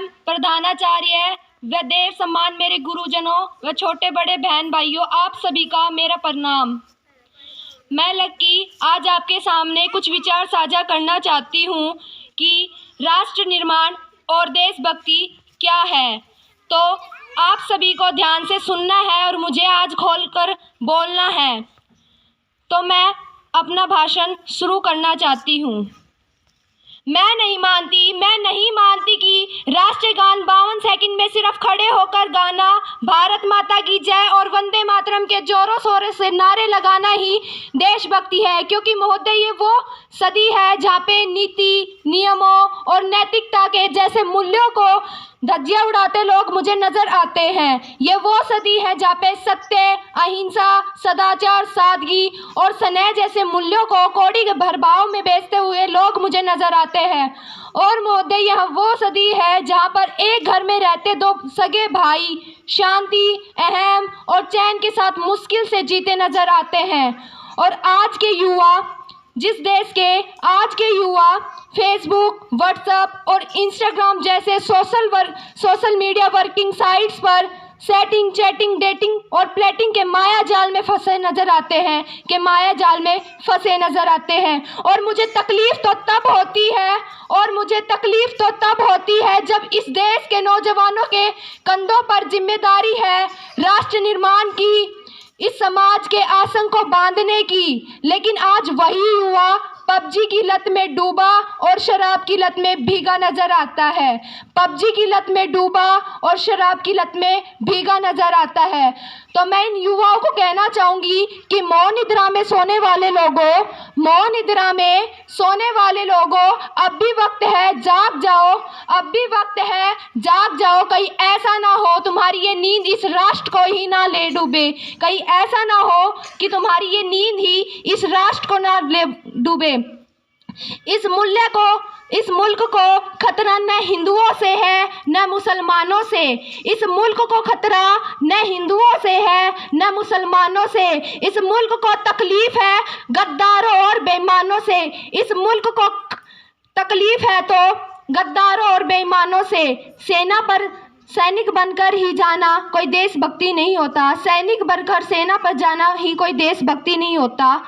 Ma'am, प्रधानाचार्य व देव सम्मान मेरे गुरुजनों व छोटे बड़े बहन भाइयों, आप सभी का मेरा प्रणाम। मैं लक्की आज आपके सामने कुछ विचार साझा करना चाहती हूँ कि राष्ट्र निर्माण और देशभक्ति क्या है। तो आप सभी को ध्यान से सुनना है और मुझे आज खोलकर बोलना है। तो मैं अपना भाषण शुरू करना चाहती हूँ। मैं नहीं मानती कि राष्ट्रगान 52 सेकंड में सिर्फ खड़े होकर गाना, भारत माता की जय और वंदे मातरम के जोरों शोरों से नारे लगाना ही देशभक्ति है, क्योंकि महोदय ये वो सदी है जहाँ पे नीति, नियमों और नैतिकता के जैसे मूल्यों को धज्जियां उड़ाते लोग मुझे नजर आते हैं। ये वो सदी है जहाँ पे सत्य, अहिंसा, सदाचार, सादगी और स्नेह जैसे मूल्यों को कौड़ी के भरभाव में बेचते हुए लोग मुझे नजर आते हैं। और महोदय यह वो सदी है जहाँ पर एक घर में रहते दो सगे भाई शांति, अहम और चैन के साथ मुश्किल से जीते नजर आते हैं। और आज के युवा फेसबुक, व्हाट्सएप और इंस्टाग्राम जैसे सोशल मीडिया वर्किंग साइट्स पर सेटिंग, चैटिंग, डेटिंग और प्लेटिंग के माया जाल में फंसे नजर आते हैं। और मुझे तकलीफ तो तब होती है जब इस देश के नौजवानों के कंधों पर जिम्मेदारी है राष्ट्र निर्माण की, इस समाज के आशंक को बांधने की। लेकिन आज वही युवा पबजी की लत में डूबा और शराब की लत में भीगा नजर आता है। तो मैं इन युवाओं को कहना चाहूंगी कि मौन निद्रा में सोने वाले लोगों, अब भी वक्त है, जाग जाओ। कहीं ऐसा ना हो तुम्हारी ये नींद इस राष्ट्र को ही ना ले डूबे। कहीं ऐसा ना हो कि तुम्हारी ये नींद ही इस राष्ट्र को ना ले डूबे। इस मुल्क को खतरा न हिंदुओं से है न मुसलमानों से। इस मुल्क को खतरा न हिंदुओं से है न मुसलमानों से। इस मुल्क को तकलीफ है गद्दारों और बेईमानों से। इस मुल्क को तकलीफ है तो गद्दारों और बेईमानों से। सेना पर सैनिक बनकर ही जाना कोई देशभक्ति नहीं होता। सैनिक बनकर सेना पर जाना ही कोई देशभक्ति नहीं होता।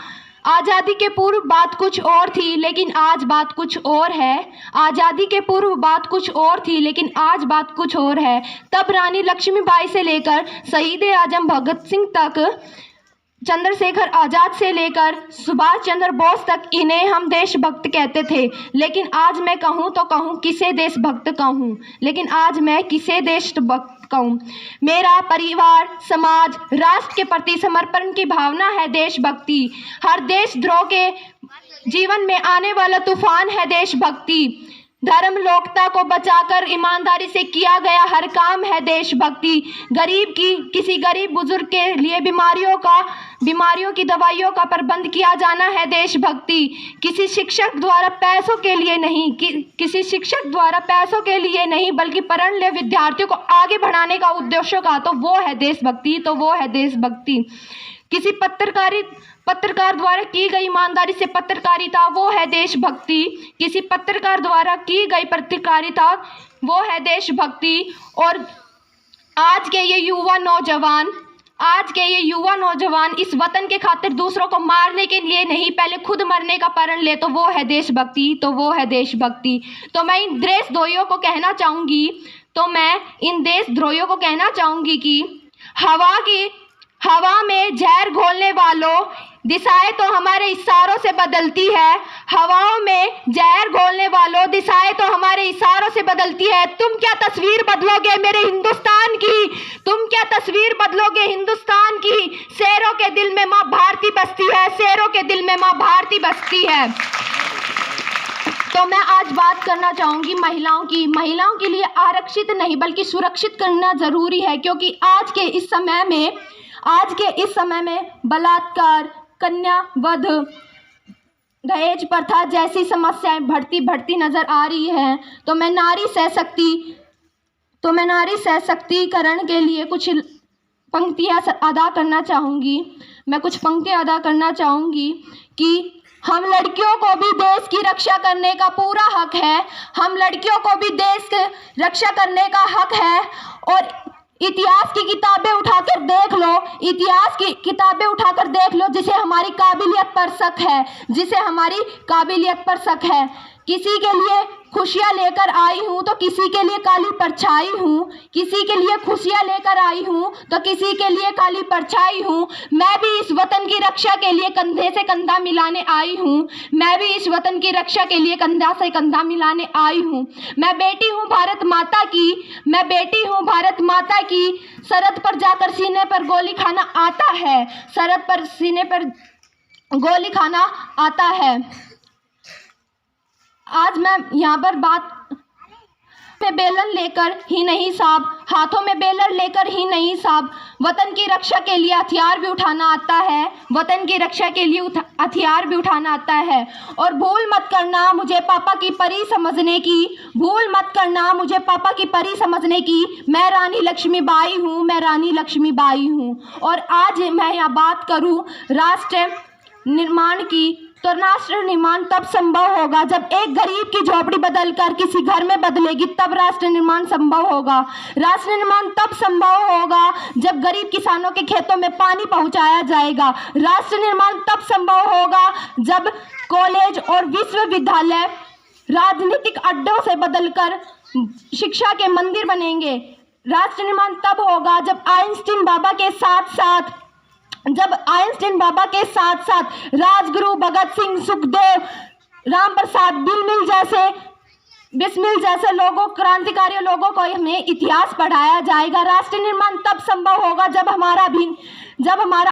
आज़ादी के पूर्व बात कुछ और थी, लेकिन आज बात कुछ और है। आज़ादी के पूर्व बात कुछ और थी, लेकिन आज बात कुछ और है। तब रानी लक्ष्मीबाई से लेकर शहीद आजम भगत सिंह तक, चंद्रशेखर आज़ाद से लेकर सुभाष चंद्र बोस तक इन्हें हम देशभक्त कहते थे। लेकिन आज मैं कहूँ तो कहूँ किसे देशभक्त कहूँ, मेरा परिवार, समाज, राष्ट्र के प्रति समर्पण की भावना है देशभक्ति। हर देशद्रोह के जीवन में आने वाला तूफान है देशभक्ति। धर्म, लोकता को बचाकर ईमानदारी से किया गया हर काम है देशभक्ति। किसी गरीब बुजुर्ग के लिए बीमारियों की दवाइयों का प्रबंध किया जाना है देशभक्ति। किसी शिक्षक द्वारा पैसों के लिए नहीं बल्कि पढ़ने वाले विद्यार्थियों को आगे बढ़ाने का उद्देश्य का, तो वो है देशभक्ति। किसी पत्रकार द्वारा की गई ईमानदारी से पत्रकारिता, वो है देशभक्ति। किसी पत्रकार द्वारा की गई पत्रकारिता, वो है देशभक्ति। और आज के ये युवा नौजवान इस वतन के खातिर दूसरों को मारने के लिए नहीं, पहले खुद मरने का प्रण ले, तो वो है देशभक्ति। तो मैं इन देशद्रोहियों को कहना चाहूंगी कि हवा में जहर घोलने वालों, दिशाएं तो हमारे इशारों से बदलती है। हवाओं में जहर घोलने वालों, दिशाएं तो हमारे इशारों से बदलती है। तुम क्या तस्वीर बदलोगे मेरे हिंदुस्तान की? तुम क्या तस्वीर बदलोगे हिंदुस्तान की? शेरों के दिल में माँ भारती बसती है। तो मैं आज बात करना चाहूँगी महिलाओं के लिए आरक्षित नहीं बल्कि सुरक्षित करना ज़रूरी है, क्योंकि आज के इस समय में बलात्कार, कन्या वध, दहेज प्रथा जैसी समस्याएं बढ़ती नज़र आ रही हैं। तो मैं नारी सशक्तिकरण के लिए कुछ पंक्तियाँ अदा करना चाहूँगी कि हम लड़कियों को भी देश की रक्षा करने का पूरा हक है। हम लड़कियों को भी देश की रक्षा करने का हक है। और इतिहास की किताबें उठाकर देख लो, इतिहास की किताबें उठाकर देख लो, जिसे हमारी काबिलियत पर शक है, जिसे हमारी काबिलियत पर शक है। किसी के लिए खुशियाँ लेकर आई हूँ तो किसी के लिए काली परछाई हूँ, किसी के लिए खुशियाँ लेकर आई हूँ तो किसी के लिए काली परछाई हूँ। मैं भी इस वतन की रक्षा के लिए कंधे से कंधा मिलाने आई हूँ। मैं भी इस वतन की रक्षा के लिए कंधा से कंधा मिलाने आई हूँ। मैं बेटी हूँ भारत माता की, मैं बेटी हूँ भारत माता की। सरहद पर जाकर सीने पर गोली खाना आता है, सरहद पर सीने पर गोली खाना आता है। आज मैं यहाँ पर बात में बेलन लेकर ही नहीं साहब, हाथों में बेलन लेकर ही नहीं साहब, वतन की रक्षा के लिए हथियार भी उठाना आता है, वतन की रक्षा के लिए हथियार भी उठाना आता है। और भूल मत करना मुझे पापा की परी समझने की, भूल मत करना मुझे पापा की परी समझने की। मैं रानी लक्ष्मीबाई हूँ, मैं रानी लक्ष्मीबाई हूँ। और आज मैं यहाँ बात करूँ राष्ट्र निर्माण की, तो राष्ट्र निर्माण तब संभव होगा जब एक गरीब की झोपड़ी बदलकर किसी घर में बदलेगी, तब राष्ट्र निर्माण संभव होगा। राष्ट्र निर्माण तब संभव होगा जब गरीब किसानों के खेतों में पानी पहुंचाया जाएगा। राष्ट्र निर्माण तब संभव होगा जब कॉलेज और विश्वविद्यालय राजनीतिक अड्डों से बदलकर शिक्षा के मंदिर बनेंगे। राष्ट्र निर्माण तब होगा जब आइंस्टीन बाबा के साथ राजगुरु भगत सिंह, सुखदेव, राम प्रसाद बिस्मिल जैसे लोगों, क्रांतिकारी लोगों को हमें इतिहास पढ़ाया जाएगा। राष्ट्र निर्माण तब संभव होगा जब हमारा